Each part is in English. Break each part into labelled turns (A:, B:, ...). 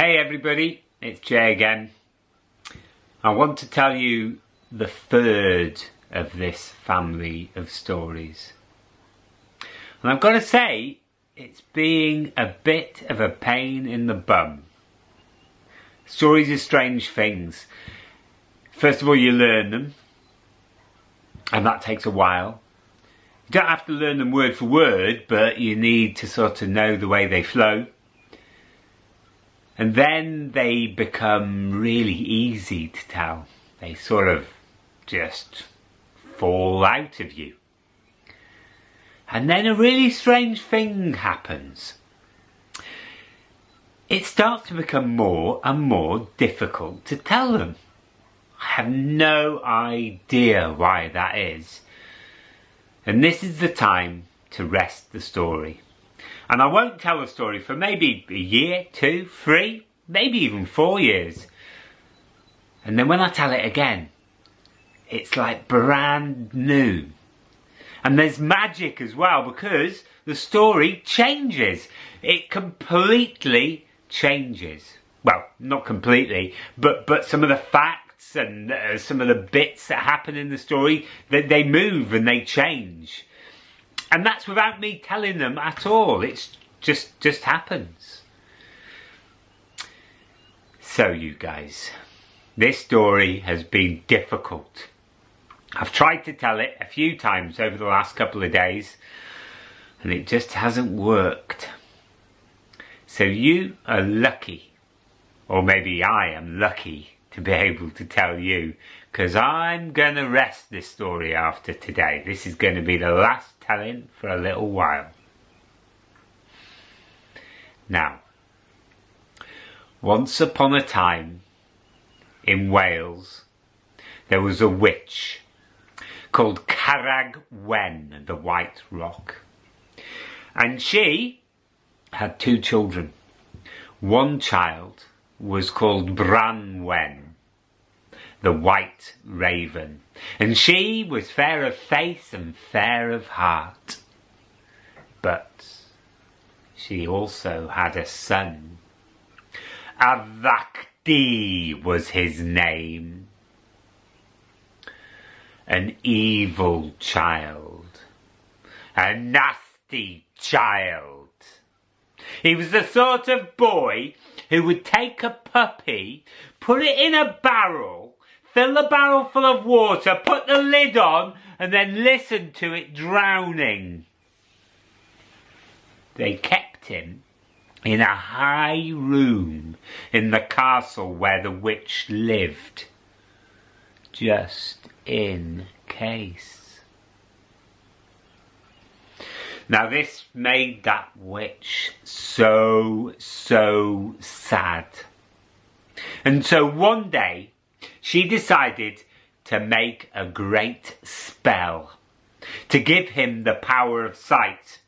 A: Hey everybody, it's Jay again. I want to tell you the third of this family of stories. And I've got to say, it's being a bit of a pain in the bum. Stories are strange things. First of all, you learn them, and that takes a while. You don't have to learn them word for word, but you need to sort of know the way they flow. And then they become really easy to tell. They sort of just fall out of you. And then a really strange thing happens. It starts to become more and more difficult to tell them. I have no idea why that is. And this is the time to rest the story. And I won't tell the story for maybe a year, 2, 3, maybe even 4 years. And then when I tell it again, it's like brand new. And there's magic as well, because the story changes. It completely changes. Well, not completely, but some of the facts and some of the bits that happen in the story, they move and they change. And that's without me telling them at all. It's just happens. So you guys, this story has been difficult. I've tried to tell it a few times over the last couple of days, and it just hasn't worked. So you are lucky, or maybe I am lucky, to be able to tell you, because I'm going to rest this story after today. This is going to be the last telling for a little while. Now, once upon a time in Wales, there was a witch called Carrag Wen, the White Rock. And she had 2 children. One child was called Branwen, the White Raven, and she was fair of face and fair of heart. But she also had a son. Avakdi was his name. An evil child. A nasty child. He was the sort of boy who would take a puppy, put it in a barrel, fill the barrel full of water, put the lid on, and then listen to it drowning. They kept him in a high room in the castle where the witch lived, just in case. Now this made that witch so sad. And so one day she decided to make a great spell to give him the power of sight.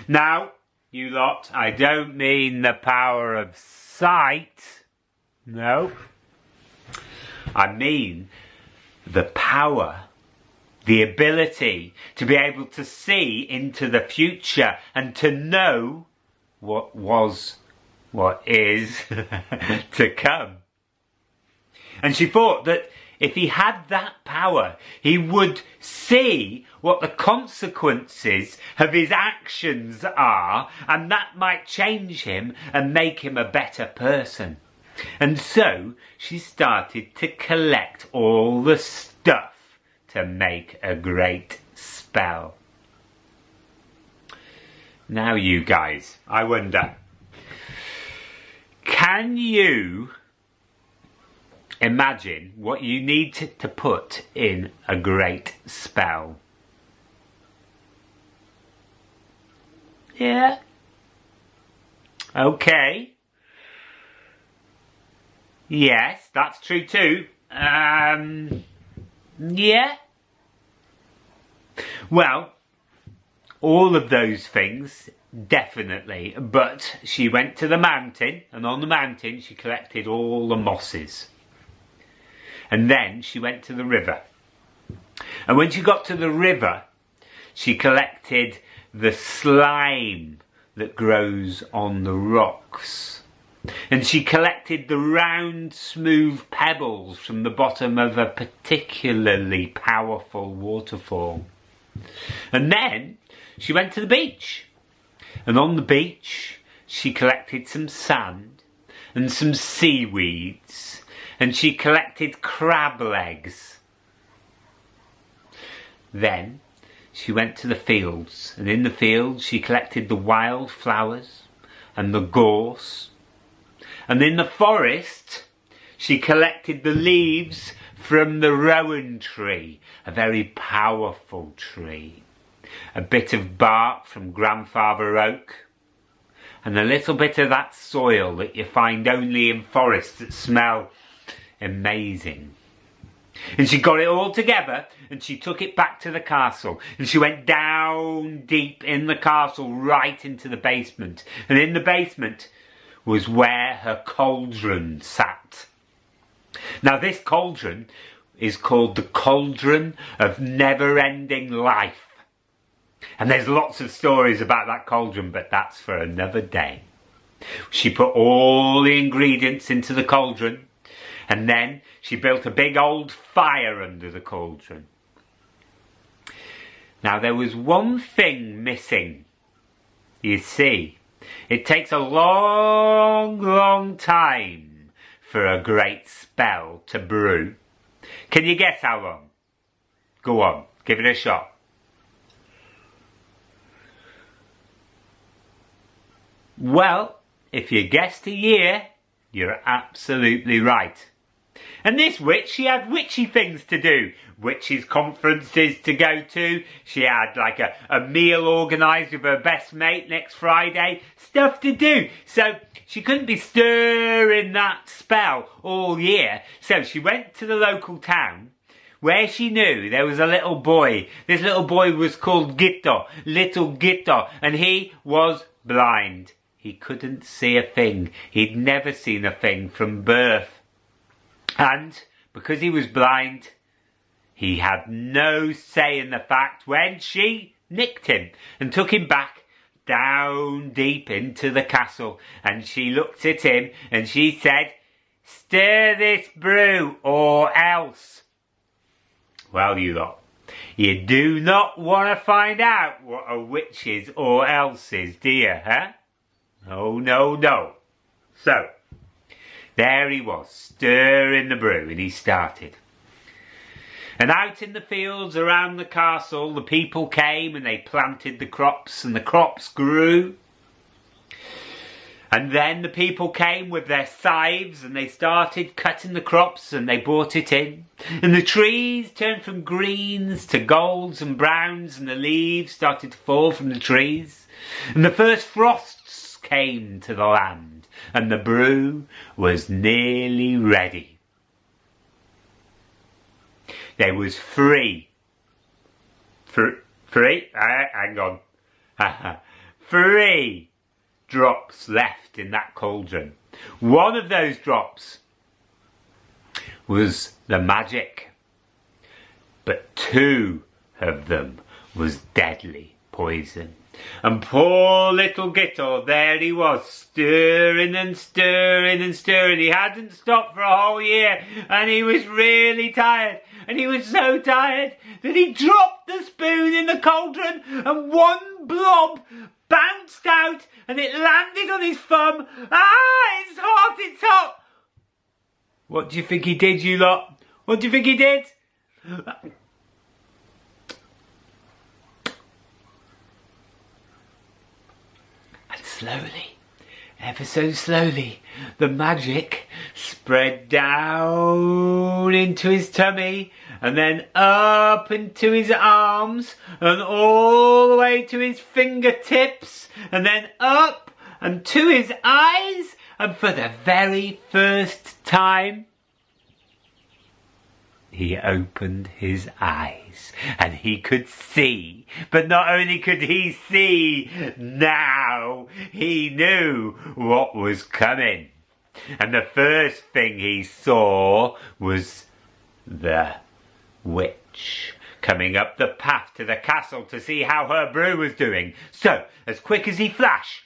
A: Now, you lot, I don't mean the power of sight. No. I mean the power, the ability to be able to see into the future and to know what is to come. And she thought that if he had that power, he would see what the consequences of his actions are, and that might change him and make him a better person. And so she started to collect all the stuff to make a great spell. Now you guys, I wonder, can you imagine what you need to put in a great spell? Yeah? Okay. Yes, that's true too. Yeah? Well, all of those things, definitely. But she went to the mountain, and on the mountain she collected all the mosses. And then she went to the river. And when she got to the river, she collected the slime that grows on the rocks. And she collected the round, smooth pebbles from the bottom of a particularly powerful waterfall. And then she went to the beach. And on the beach, she collected some sand and some seaweeds. And she collected crab legs. Then she went to the fields. And in the fields, she collected the wild flowers and the gorse. And in the forest, she collected the leaves from the rowan tree, a very powerful tree. A bit of bark from grandfather oak, and a little bit of that soil that you find only in forests that smell amazing. And she got it all together and she took it back to the castle, and she went down deep in the castle right into the basement, and in the basement was where her cauldron sat. Now this cauldron is called the Cauldron of Never-Ending Life. And there's lots of stories about that cauldron, but that's for another day. She put all the ingredients into the cauldron, and then she built a big old fire under the cauldron. Now there was one thing missing. You see, it takes a long time for a great spell to brew. Can you guess how long? Go on, give it a shot. Well, if you guessed a year, you're absolutely right. And this witch, she had witchy things to do. Witches' conferences to go to. She had like a meal organised with her best mate next Friday. Stuff to do. So she couldn't be stirring that spell all year. So she went to the local town where she knew there was a little boy. This little boy was called Gitto, little Gitto, and he was blind. He couldn't see a thing. He'd never seen a thing from birth. And because he was blind, he had no say in the fact when she nicked him and took him back down deep into the castle. And she looked at him and she said, "Stir this brew or else." Well, you lot, you do not want to find out what a witch is or else is, do you, huh? Oh, no, no. So, there he was, stirring the brew, and he started. And out in the fields around the castle, the people came and they planted the crops, and the crops grew. And then the people came with their scythes and they started cutting the crops and they brought it in. And the trees turned from greens to golds and browns, and the leaves started to fall from the trees. And the first frosts came to the land, and the brew was nearly ready. There was three drops left in that cauldron. One of those drops was the magic, but two of them was deadly poison. And poor little Gitto, there he was, stirring and stirring and stirring. He hadn't stopped for a whole year, and he was really tired. And he was so tired that he dropped the spoon in the cauldron, and one blob bounced out, and it landed on his thumb. Ah, it's hot, it's hot. What do you think he did, you lot? What do you think he did? Slowly, ever so slowly, the magic spread down into his tummy, and then up into his arms, and all the way to his fingertips, and then up and to his eyes, and for the very first time, he opened his eyes and he could see. But not only could he see, now he knew what was coming. And the first thing he saw was the witch coming up the path to the castle to see how her brew was doing. So, as quick as he flashed,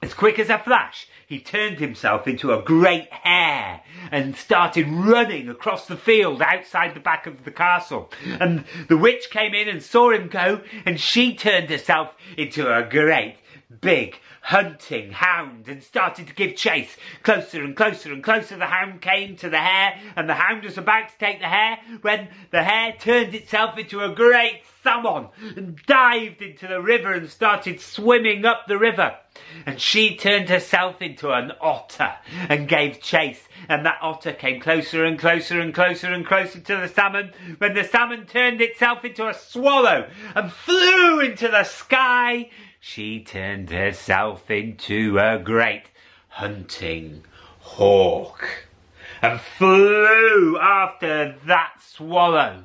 A: As quick as a flash, he turned himself into a great hare and started running across the field outside the back of the castle. And the witch came in and saw him go, and she turned herself into a great big hunting hound and started to give chase. Closer and closer and closer the hound came to the hare, and the hound was about to take the hare when the hare turned itself into a great salmon and dived into the river and started swimming up the river. And she turned herself into an otter and gave chase, and that otter came closer and closer and closer and closer to the salmon when the salmon turned itself into a swallow and flew into the sky. She turned herself into a great hunting hawk and flew after that swallow.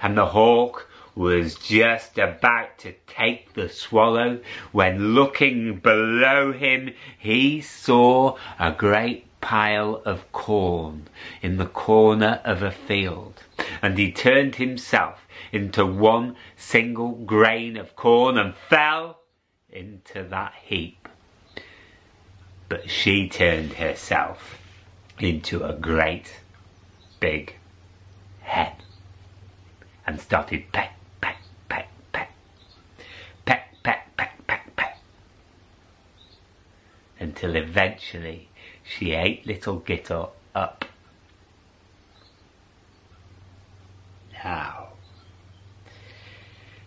A: And the hawk was just about to take the swallow when, looking below him, he saw a great pile of corn in the corner of a field. And he turned himself into one single grain of corn and fell into that heap. But she turned herself into a great big hen and started peck, peck, peck, peck, peck, peck, peck, peck, peck, until eventually she ate little Gitto up. Now,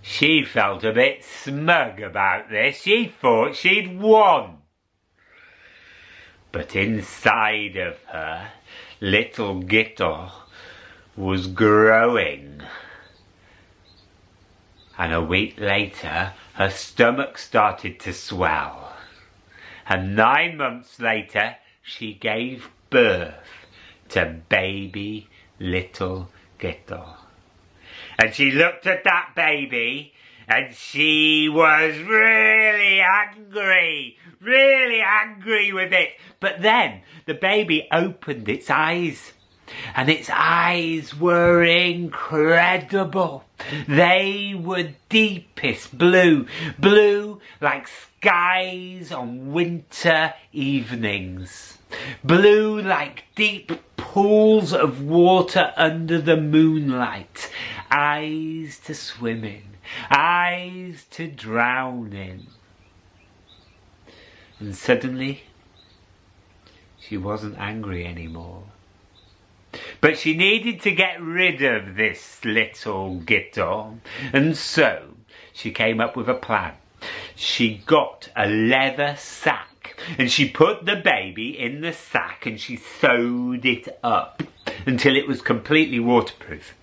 A: she felt a bit smug about this. She thought she'd won. But inside of her, little Gitto was growing. And a week later, her stomach started to swell. And 9 months later, she gave birth to baby little Gitto. And she looked at that baby and she was really angry with it. But then the baby opened its eyes, and its eyes were incredible. They were deepest blue, blue like skies on winter evenings, blue like deep pools of water under the moonlight, eyes to swim in, eyes to drown in. And suddenly, she wasn't angry anymore. But she needed to get rid of this little Gitto, and so she came up with a plan. She got a leather sack, and she put the baby in the sack and she sewed it up until it was completely waterproof.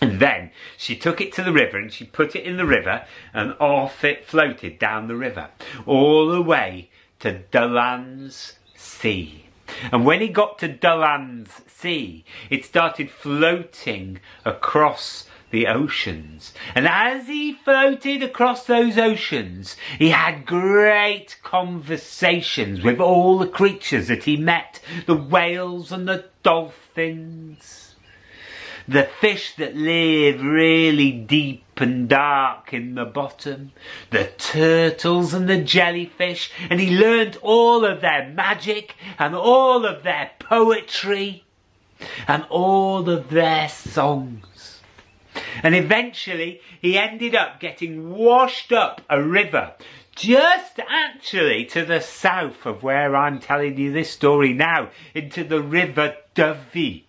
A: And then she took it to the river and she put it in the river, and off it floated down the river all the way to Dylan's Sea. And when he got to Dylan's Sea, it started floating across the oceans. And as he floated across those oceans, he had great conversations with all the creatures that he met. The whales and the dolphins, the fish that live really deep and dark in the bottom, the turtles and the jellyfish, and he learnt all of their magic and all of their poetry and all of their songs. And eventually he ended up getting washed up a river, just actually to the south of where I'm telling you this story now, into the River Dovey.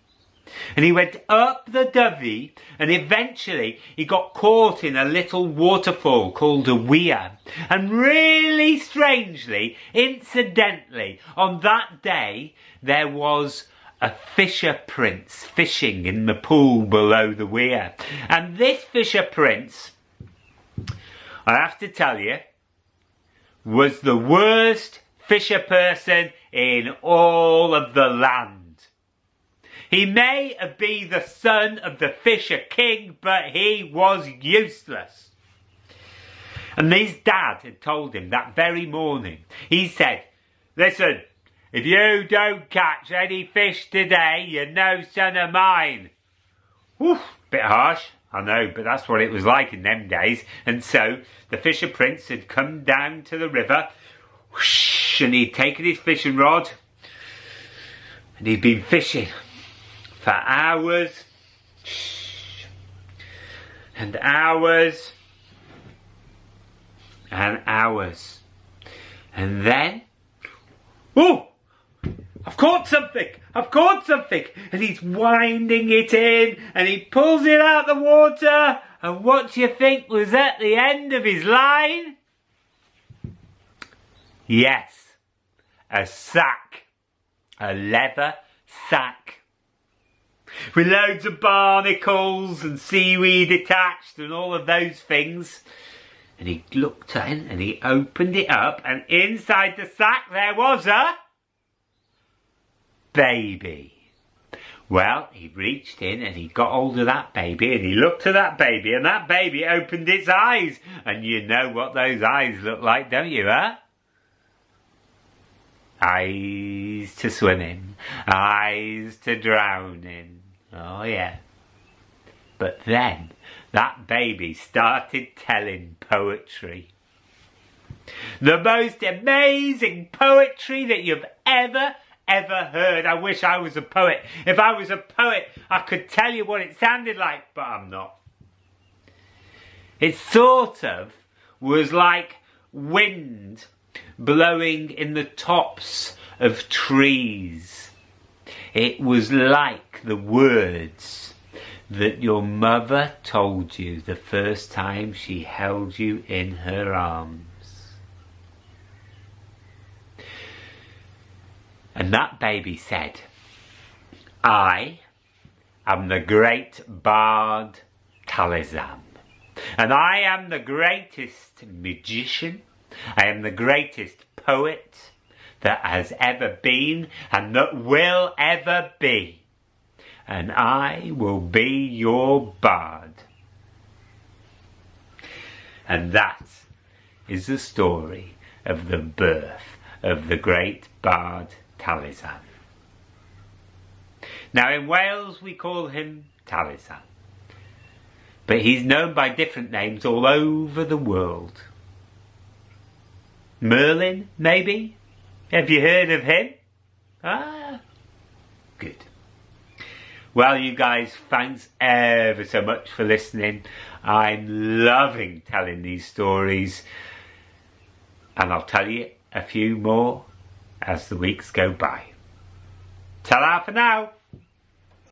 A: And he went up the Dovey, and eventually he got caught in a little waterfall called a weir. And really strangely, incidentally, on that day there was a fisher prince fishing in the pool below the weir. And this fisher prince, I have to tell you, was the worst fisher person in all of the land. He may have been the son of the Fisher King, but he was useless. And his dad had told him that very morning. He said, "Listen, if you don't catch any fish today, you're no son of mine." Whew, bit harsh, I know, but that's what it was like in them days. And so the Fisher Prince had come down to the river, whoosh, and he'd taken his fishing rod and he'd been fishing for hours and hours and hours. And then, oh, I've caught something, I've caught something. And he's winding it in and he pulls it out the water. And what do you think was at the end of his line? Yes, a sack, a leather sack. With loads of barnacles and seaweed attached and all of those things. And he looked in and he opened it up, and inside the sack there was a baby. Well, he reached in and he got hold of that baby and he looked at that baby, and that baby opened its eyes. And you know what those eyes look like, don't you, huh? Eyes to swim in, eyes to drown in. Oh yeah. But then that baby started telling poetry. The most amazing poetry that you've ever heard. I wish I was a poet. If I was a poet, I could tell you what it sounded like, but I'm not. It sort of was like wind blowing in the tops of trees. It was like the words that your mother told you the first time she held you in her arms. And that baby said, I am the great bard Talizam, and I am the greatest magician. I am the greatest poet that has ever been and that will ever be. And I will be your bard. And that is the story of the birth of the great bard Talizam. Now in Wales we call him Talizam, but he's known by different names all over the world. Merlin, maybe? Have you heard of him? Ah, good. Well, you guys, thanks ever so much for listening. I'm loving telling these stories, and I'll tell you a few more as the weeks go by. Ta-ra for now.